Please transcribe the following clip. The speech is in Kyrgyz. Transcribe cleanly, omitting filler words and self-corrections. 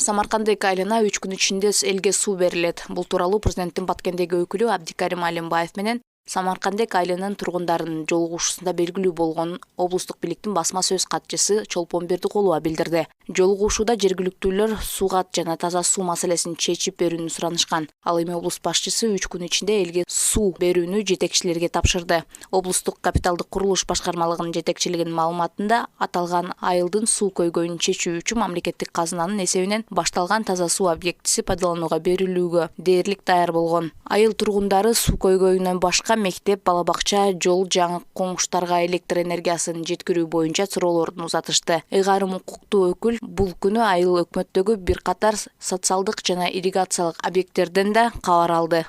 Самаркандык айлана 3 күн ичинде элге суу берилет. Бул тууралуу президенттин Баткендеги өкүлү Абдикарим Алимбаев менен Самаркандык айланын тургундарынын жолугушуусунда белгилүү болгон облустук бийликтин басма сөз катчысы Чолпон Бердикулова билдирди. Жолугушууда жергиликтүүлөр сууга жана таза суу маселесин чечип берүүнү суранышкан. Ал эми облус башчысы 3 күн ичинде элге суу берүүнү жетекчилерге тапшырды. Облустук капиталдык курулуш башкармалыгынын жетекчилигинин маалыматында аталган айылдын суу көйгөйүн чечүү үчүн мамлекеттик казынанын эсебинен башталган таза суу объектиси пайдаланууга берилүүгө дээрлик даяр болгон. Айыл тургундары суу көйгөйүнөн башка мектеп, бала бакча, жол, жаңы комуштарга электр энергиясын жеткирүү боюнча суроолорун узатышты. Ыйгарым укуктуу өкүл бул күнү айыл өкмөттөгү бир катар социалдык жана ирригациялык объекттерден да кабар алды.